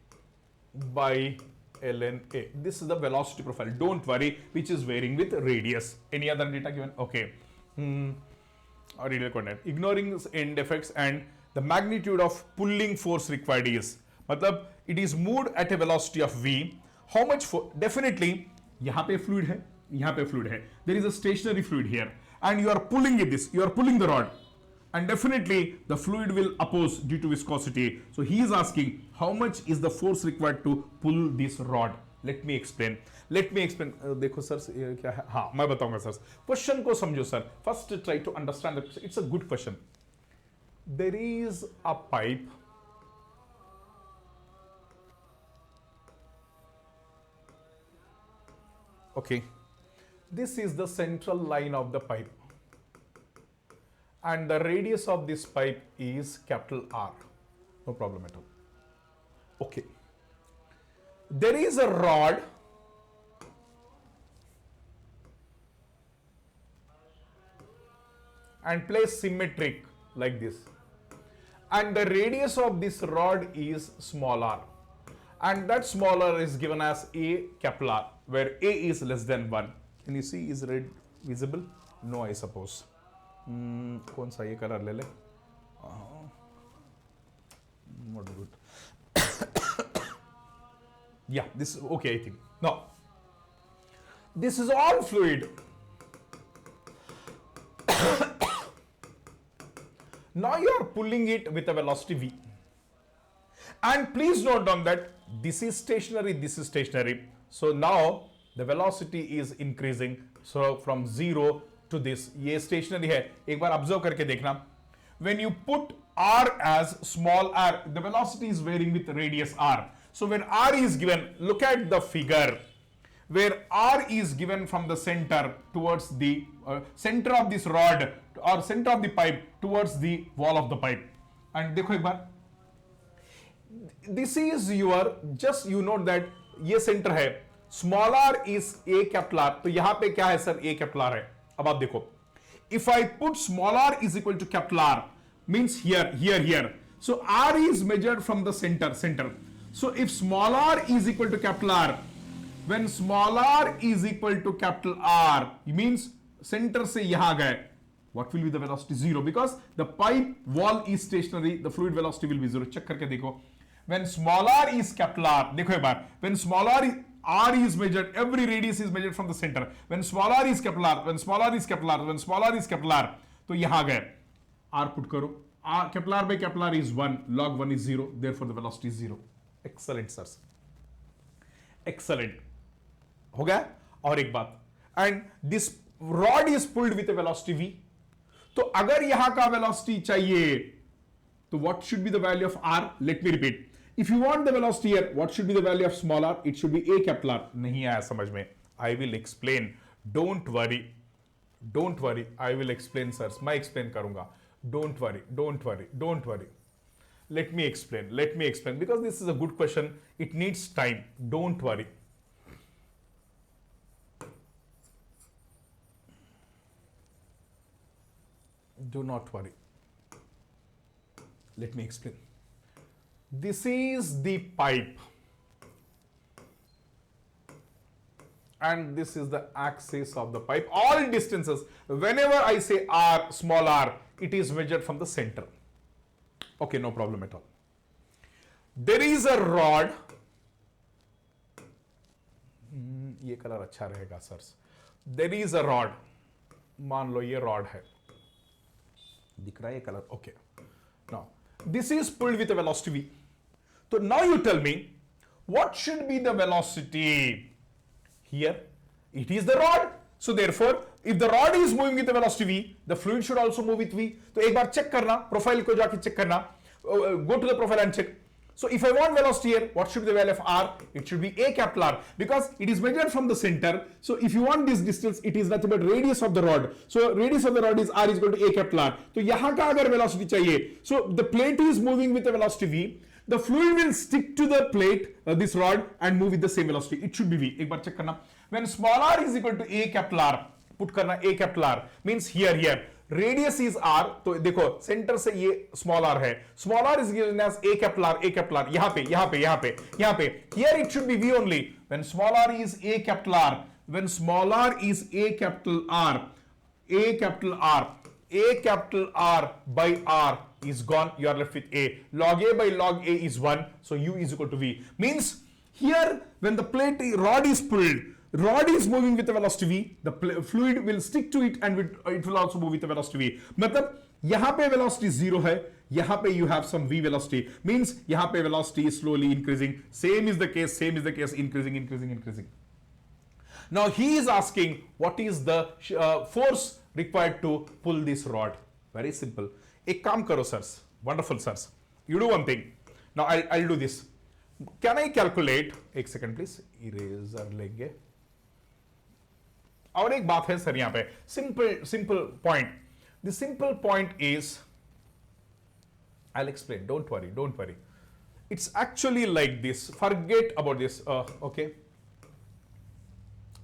by ln A. This is the velocity profile. Don't worry, which is varying with radius. Any other data given? Okay. Or radial coordinate. Ignoring end effects and the magnitude of pulling force required is. मतलब it is moved at a velocity of v. How much force? Definitely, यहाँ पे fluid है, यहाँ पे fluid है. There is a stationary fluid here, and you are pulling it. You are pulling the rod. And definitely the fluid will oppose due to viscosity. So he is asking how much is the force required to pull this rod. Let me explain. देखो sir क्या है, हाँ मैं बताऊंगा sir. Question को समझो sir. First try to understand the question. It's a good question. There is a pipe. Okay. This is the central line of the pipe. And the radius of this pipe is capital R. No problem at all. Okay. There is a rod and placed symmetric like this. And the radius of this rod is small r. And that smaller is given as A capital R, where A is less than 1. Can you see, is red visible? No, I suppose. कौन सा ये colour ले ले? Not good. Yeah, this is okay, I think. Now, this is all fluid. Now you are pulling it with a velocity v. And please note down that this is stationary, this is stationary. So now the velocity is increasing. So from 0 to this, ये stationary है. एक बार observe करके देखना. When you put r as small r, the velocity is varying with radius r. So when r is given, look at the figure where r is given from the center towards the center of this rod or center of the pipe towards the wall of the pipe. And देखो एक बार, this is your, just you note that ये center है, small r is a capital R. तो यहाँ पे क्या है sir? a capital R है. अब आप देखो, if I put small r is equal to capital R, means here. So r is measured from the center. So if small r is equal to capital R, when small r is equal to capital R, it means center से यहाँ गए, what will be the velocity? 0, because the pipe wall is stationary, the fluid velocity will be 0. Check करके देखो. When small r is capital R, देखो एक बार, when small r is measured, every radius is measured from the center. When small r is capital R, when small r is capital R, when small r is capital R, तो यहाँ गए, r put करो, capital R by capital R is 1, log 1 is 0, therefore the velocity is 0. Excellent, sirs. Excellent. हो गया? और एक बात, and this rod is pulled with a velocity v. तो अगर यहाँ का velocity चाहिए, तो what should be the value of r? Let me repeat. If you want the velocity here, what should be the value of small r? It should be a capital R. नहीं आया समझ में? I will explain. Don't worry. I will explain, sirs. मैं explain करूँगा. Don't worry. Let me explain because this is a good question. It needs time. Don't worry. Do not worry. Let me explain. This is the pipe. And this is the axis of the pipe. All distances, whenever I say r, small r, it is measured from the center. Okay, no problem at all. There is a rod. ये colour अच्छा रहेगा sir. There is a rod. मान लो ये rod है. दिख रहा है ये colour? Okay. Now, this is pulled with a velocity v. So now you tell me, what should be the velocity? Here, it is the rod. So therefore, if the rod is moving with the velocity v, the fluid should also move with v. तो एक बार check करना, profile को जाके check करना, go to the profile and check. So if I want velocity here, what should be the value of r? It should be a capital R, because it is measured from the center. So if you want this distance, it is nothing but radius of the rod. So radius of the rod is r is equal to a capital R. तो यहाँ का अगर velocity चाहिए, so the plate is moving with the velocity v. The fluid will stick to the plate, this rod, and move with the same velocity. It should be v. एक बार check करना. When small r is equal to a capital R, put करना a capital R, means here. Radius is r, तो देखो centre से ये small r है. Small r is given as a capital R, यहाँ पे. Here it should be v only. When small r is a capital R, when small r is a capital R, a capital R by r is gone. You are left with a. Log a by log a is 1, so u is equal to v. Means here when the plate rod is pulled, rod is moving with the velocity v, the fluid will stick to it and it will also move with the velocity v. मतलब यहाँ पे velocity 0 है, यहाँ पे you have some v velocity, means यहाँ पे velocity is slowly increasing. Same is the case, increasing. Now he is asking what is the force required to pull this rod. Very simple. एक काम करो sirs, wonderful sirs. You do one thing. Now I'll do this. Can I calculate? एक second please. Eraser लेंगे. और एक बात है sir यहाँ पे. Simple point. The simple point is, I'll explain. Don't worry. It's actually like this. Forget about this. Okay.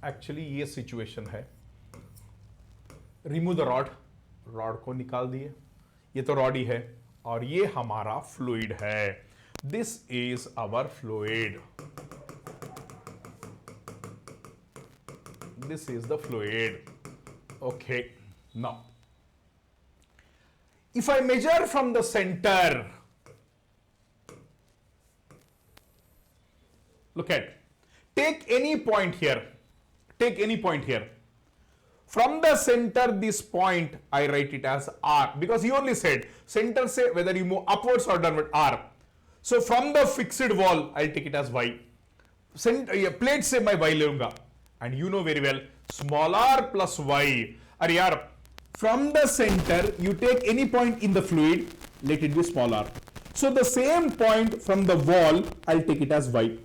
Actually ये situation है. Remove the rod. Rod को निकाल दिए. ये तो रॉड ही है और ये हमारा फ्लूइड है. This is our fluid. This is the fluid. Okay. Now, if I measure from the center, look at, take any point here. From the center, this point, I write it as R, because he only said center say whether you move upwards or downward, R. So from the fixed wall, I'll take it as Y. Plate से मैं Y लूंगा, and you know very well, small r plus Y. अरे यार, from the center, you take any point in the fluid, let it be small r. So the same point from the wall, I'll take it as Y.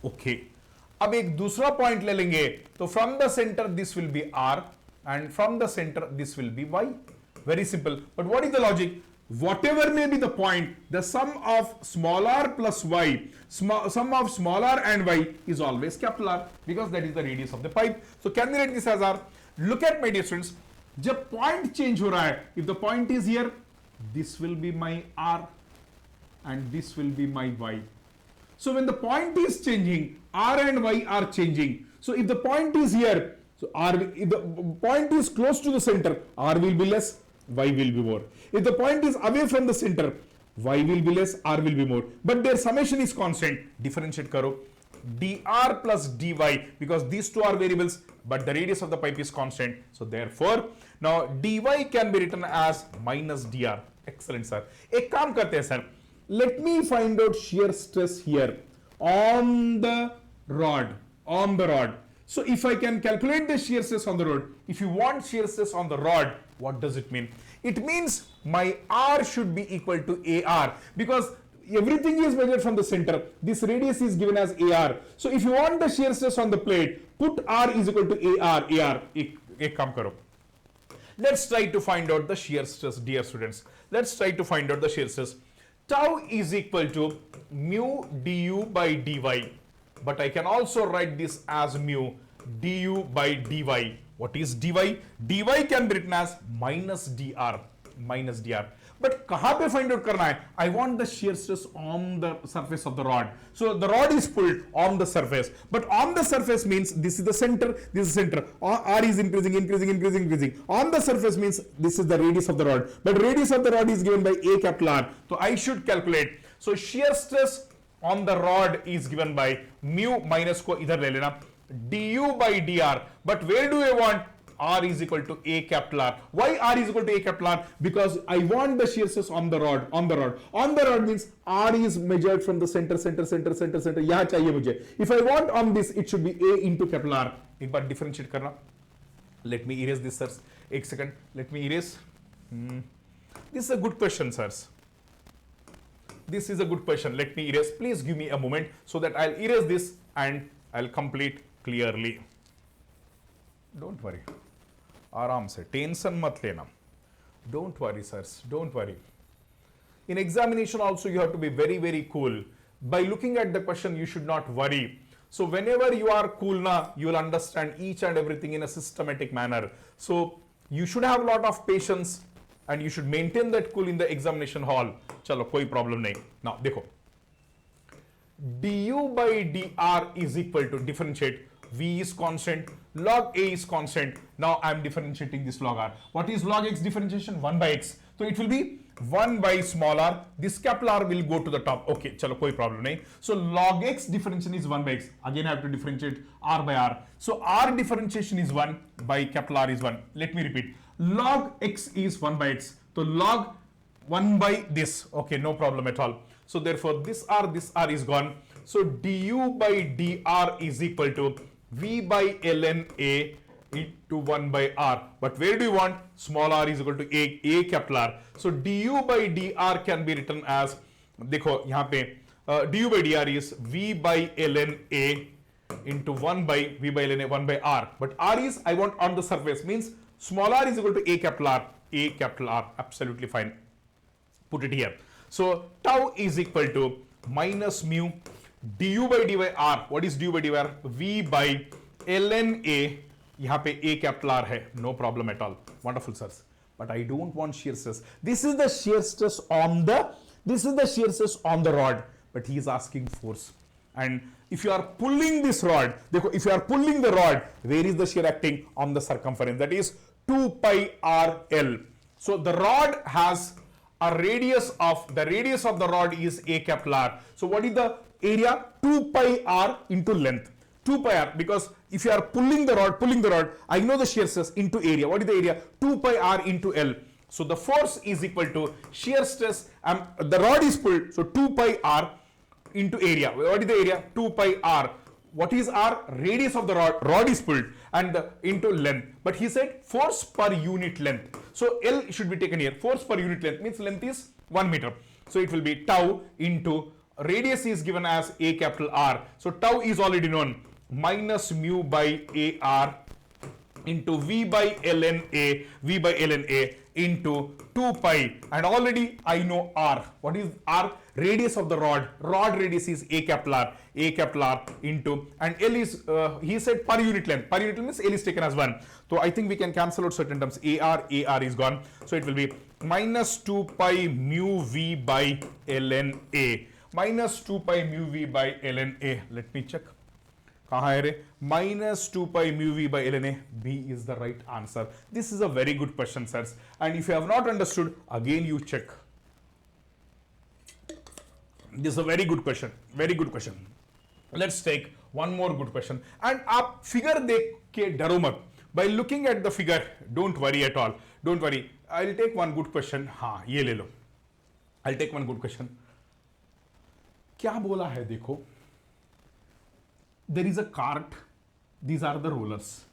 Okay. अब एक दूसरा point ले लेंगे, तो from the center, this will be R, and from the center, this will be Y. Very simple. But what is the logic? Whatever may be the point, the sum of small r plus y, sum of small r and y is always capital R, because that is the radius of the pipe. So can we write this as R? Look at my dear students, जब point change हो रहा है, if the point is here, this will be my R and this will be my Y. So when the point is changing, R and Y are changing. So if the point is here, so if the point is close to the center, R will be less, Y will be more. If the point is away from the center, Y will be less, R will be more. But their summation is constant. Differentiate karo. dr plus dy, because these two are variables, but the radius of the pipe is constant. So therefore, now dy can be written as minus dr. Excellent, sir. एक काम करते हैं, sir. Let me find out shear stress here on the rod. So if I can calculate the shear stress on the rod, if you want shear stress on the rod, what does it mean? It means my R should be equal to AR, because everything is measured from the center. This radius is given as AR. So if you want the shear stress on the plate, put R is equal to AR. Ek kaam karo. Let's try to find out the shear stress, dear students. Let's try to find out the shear stress. Tau is equal to mu du by dy. But I can also write this as mu du by dy. What is dy? dy can be written as minus dr. But कहाँ पे find out करना है? I want the shear stress on the surface of the rod. So the rod is pulled on the surface. But on the surface means this is the center, this is the center. R is increasing. On the surface means this is the radius of the rod. But radius of the rod is given by A capital R. So I should calculate. So shear stress on the rod is given by mu minus को इधर ले लेना du by dr. But where do I want R is equal to A capital R. Why R is equal to A capital R? Because I want the shear stress on the rod. On the rod means R is measured from the center. यहाँ चाहिए मुझे. If I want on this, it should be A into capital R. एक बार differentiate करना. Let me erase this, sirs. एक second. Let me erase. This is a good question, sirs. This is a good question. Let me erase. Please give me a moment so that I'll erase this and I'll complete clearly. Don't worry. आराम से. Tension मत लेना. Don't worry, sirs. Don't worry. In examination also you have to be very, very cool. By looking at the question, you should not worry. So whenever you are cool now, you will understand each and everything in a systematic manner. So you should have a lot of patience and you should maintain that cool in the examination hall. चलो कोई problem नहीं. Now देखो. du by dr is equal to differentiate. V is constant, log A is constant. Now I am differentiating this log R. What is log X differentiation? 1 by X. So it will be 1 by small r. This capital R will go to the top. Okay, chalo koi problem nahi. So log X differentiation is 1 by X. Again I have to differentiate R by R. So R differentiation is 1 by capital R is 1. Let me repeat. Log X is 1 by X. So log 1 by this. Okay, no problem at all. So therefore this R is gone. So du by dr is equal to V by ln A into 1 by R. But where do you want? Small r is equal to A capital R. So du by dr can be written as, देखो यहाँ पे du by dr is V by ln A into 1 by V by ln A 1 by R. But R is, I want on the surface, means small r is equal to A capital R, absolutely fine. Put it here. So tau is equal to minus mu du by dy R. What is du by dy R? V by ln A. यहाँ पे A capital R है. No problem at all. Wonderful, sirs. But I don't want shear stress. This is the shear stress on the rod. But he is asking force. And if you are pulling this rod, if you are pulling the rod, where is the shear acting? On the circumference. That is 2 pi r L. So the rod has a radius of the rod is A capital R. So what is the area? 2 pi r into length. 2 pi r, because if you are pulling the rod, I know the shear stress into area. What is the area? 2 pi r into L. So the force is equal to shear stress. The rod is pulled, so 2 pi r into area. What is the area? 2 pi r. What is r? Radius of the rod is pulled, and into length. But he said force per unit length. So L should be taken here. Force per unit length means length is 1 meter. So it will be tau into radius is given as A capital R. So tau is already known. Minus mu by AR into V by ln A into 2 pi, and already I know R. What is R? Radius of the rod. Rod radius is A capital R into, and L is, he said per unit length. Per unit length means L is taken as 1. So I think we can cancel out certain terms. AR is gone. So it will be minus 2 pi mu V by ln A. Minus 2 pi mu V by ln A. Let me check. कहाँ है रे? Minus 2 pi mu V by ln A. B is the right answer. This is a very good question, sirs. And if you have not understood, again you check. This is a very good question. Very good question. Let's take one more good question. And आप figure देख के डरो मत. By looking at the figure, don't worry at all. Don't worry. I'll take one good question. हाँ, ये ले लो. I'll take one good question. क्या बोला है देखो? There is a cart. These are the rollers.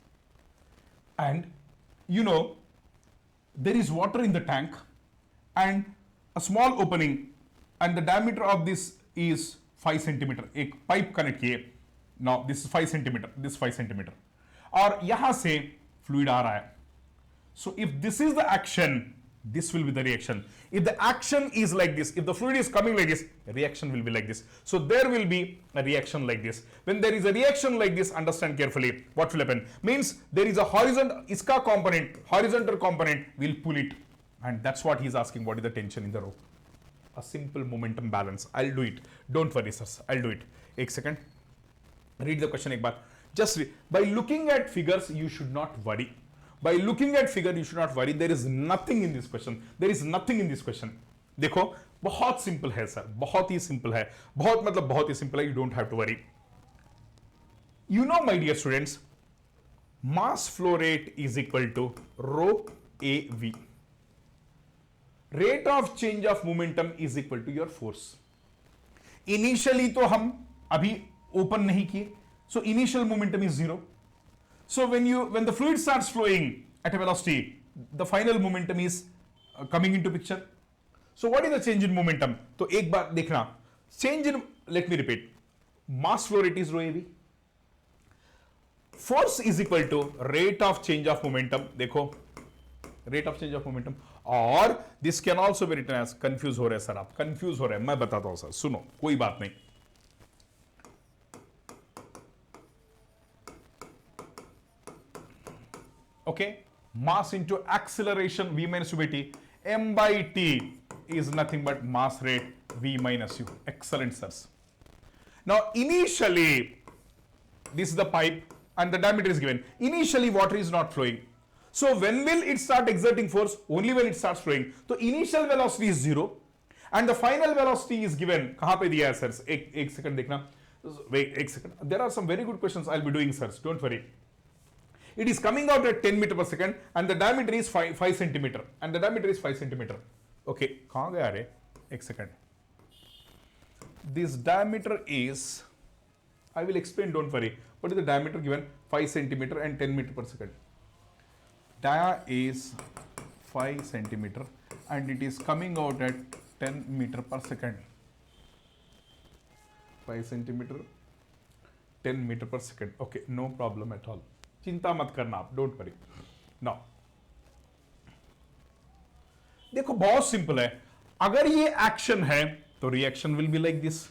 And you know, there is water in the tank and a small opening, and the diameter of this is 5 centimeter. एक pipe connect किए. Now this is 5 centimeter. This 5 centimeter. और यहाँ से fluid आ रहा है. So if this is the action, this will be the reaction. If the action is like this, if the fluid is coming like this, reaction will be like this. So there will be a reaction like this. When there is a reaction like this, understand carefully what will happen. Means there is a horizontal, iska component, horizontal component will pull it. And that's what he's asking. What is the tension in the rope? A simple momentum balance. I'll do it. Don't worry, sirs. I'll do it. एक second. Read the question एक बार. Just read. By looking at figures, you should not worry. By looking at figure, you should not worry. There is nothing in this question. There is nothing in this question. देखो, बहुत simple है sir. बहुत ही simple है. बहुत मतलब बहुत ही simple है. You don't have to worry. You know, my dear students, mass flow rate is equal to rho AV. Rate of change of momentum is equal to your force. Initially तो हम अभी open नहीं किए, so initial momentum is 0. So when the fluid starts flowing at a velocity, the final momentum is coming into picture. So what is the change in momentum? तो एक बार देखना, change in, let me repeat, mass flow rate is rho AV. Force is equal to rate of change of momentum. देखो, rate of change of momentum. और this can also be written as, confuse हो रहे sir आप, confuse हो रहे हैं, मैं बताता हूं सर, सुनो, कोई बात नहीं. Okay, mass into acceleration v minus u by t, m by t is nothing but mass rate v minus u. Excellent, sirs. Now initially this is the pipe and the diameter is given. Initially water is not flowing, so when will it start exerting force? Only when it starts flowing. So initial velocity is 0 and the final velocity is given. कहां पे दिया है sirs? एक second देखना, wait एक second, there are some very good questions I'll be doing, sirs, don't worry. It is coming out at 10 meter per second and the diameter is 5 centimeter and the diameter is 5 centimeter. Okay, कहां गया रे? एक second. This diameter is, I will explain, don't worry. What is the diameter given? 5 centimeter and 10 meter per second. Dia is 5 centimeter and it is coming out at 10 meter per second. 5 centimeter, 10 meter per second. Okay, no problem at all. चिंता मत करना आप, don't worry. Now, देखो बहुत simple है. अगर ये action है तो reaction will be like this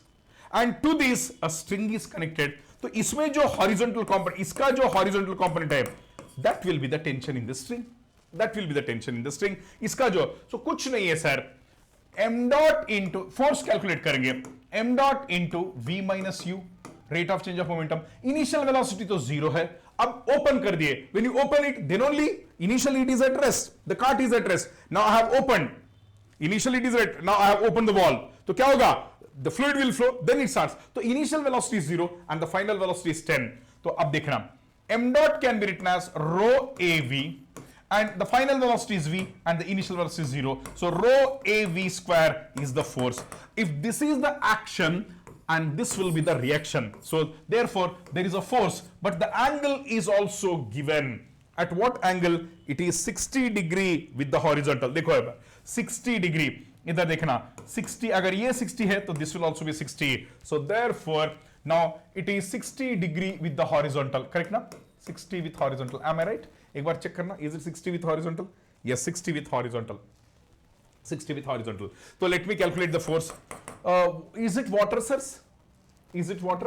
and to this a string is connected. तो इसमें जो हॉरिजॉन्टल कंपोनेंट, इसका जो हॉरिजॉन्टल कंपोनेंट है, that will be the tension in the string. That will be the tension in the string. इसका जो, so कुछ नहीं है sir, M dot into force calculate करेंगे, M dot into V minus U, rate of change of momentum. Initial velocity तो 0 है, अब open कर दिए. When you open it then only, initially it is at rest, the cart is at rest. Now I have opened, initially it is right, now I have opened the valve. तो क्या होगा? The fluid will flow, then it starts. तो initial velocity is 0 and the final velocity is 10. तो अब देखना, m dot can be written as rho AV and the final velocity is v and the initial velocity is 0. So rho AV square is the force. If this is the action and this will be the reaction, so therefore there is a force, but the angle is also given. At what angle? It is 60 degree with the horizontal. देखो 60 degree, इधर देखना 60, अगर ये 60 है तो this will also be 60. So therefore now it is 60 degree with the horizontal, correct ना? 60 with horizontal, am I right? एक बार चेक करना, is it 60 with horizontal? Yes, 60 with horizontal, 60 with horizontal. तो let me calculate the force. Is it water सर्स? Is it water?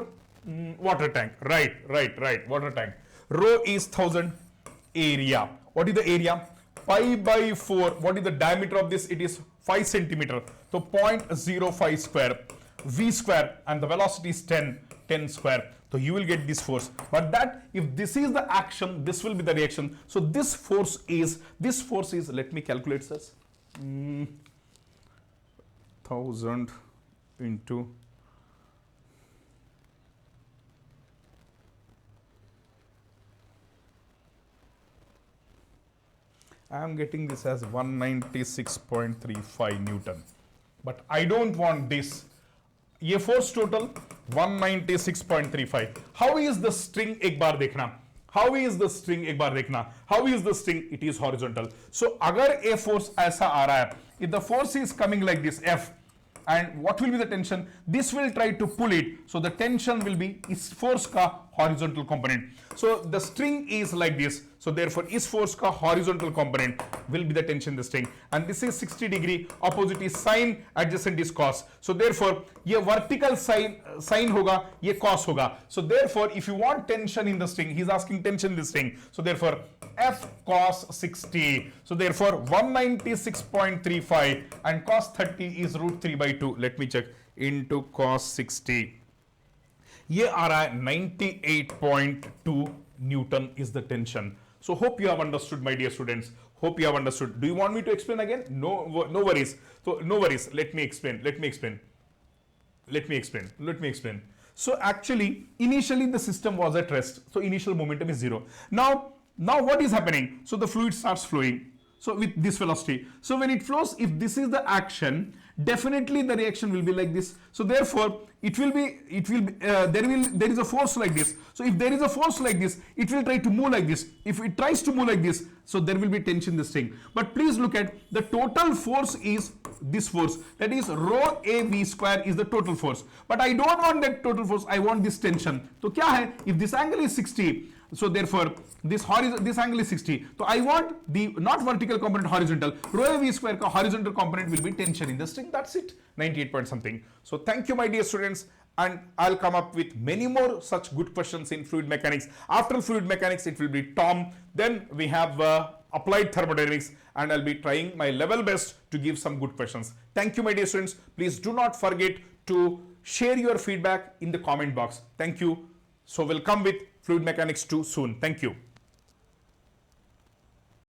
Water tank, right, water tank. Rho is 1000, area, what is the area? Pi by 4. What is the diameter of this? It is 5 centimeter. So 0.05 square v square and the velocity is 10 square. So you will get this force. But that, if this is the action, this will be the reaction. So this force is, let me calculate this. 1000 into I am getting this as 196.35 Newton. But I don't want this. ये force total 196.35. How is the string? एक बार देखना. How is the string? एक बार देखना. How is the string? It is horizontal. So अगर a force ऐसा आ रहा है, if the force is coming like this, F, and what will be the tension? This will try to pull it. So the tension will be इस force का horizontal component. So the string is like this. So therefore इस force का horizontal component will be the tension in the string. And this is 60 degree, opposite is sine, adjacent is cos. So therefore ये vertical sine होगा, ये cos होगा. So therefore if you want tension in the string, he is asking tension in the string. So therefore F cos 60. So therefore 196.35 and cos 30 is root 3 by 2. Let me check, into cos 60. ये आ रहा है 98.2 Newton is the tension. So hope you have understood, my dear students. Hope you have understood. Do you want me to explain again? No worries. So no worries. Let me explain. So actually, initially the system was at rest. So initial momentum is 0. Now what is happening? So the fluid starts flowing. So with this velocity. So when it flows, if this is the action, definitely the reaction will be like this. So therefore, there is a force like this. So if there is a force like this, it will try to move like this. If it tries to move like this, so there will be tension in this thing. But please look at the total force is this force. That is rho a v square is the total force. But I don't want that total force. I want this tension. So क्या है? If this angle is 60, so therefore this angle is 60. So I want the not vertical component, horizontal. Rho a v square ka horizontal component will be tension in the string. That's it. 98 point something. So thank you, my dear students, and I'll come up with many more such good questions in fluid mechanics. After fluid mechanics, it will be Tom. Then we have applied thermodynamics, and I'll be trying my level best to give some good questions. Thank you, my dear students. Please do not forget to share your feedback in the comment box. Thank you. So we'll come with fluid mechanics 2 soon. Thank you.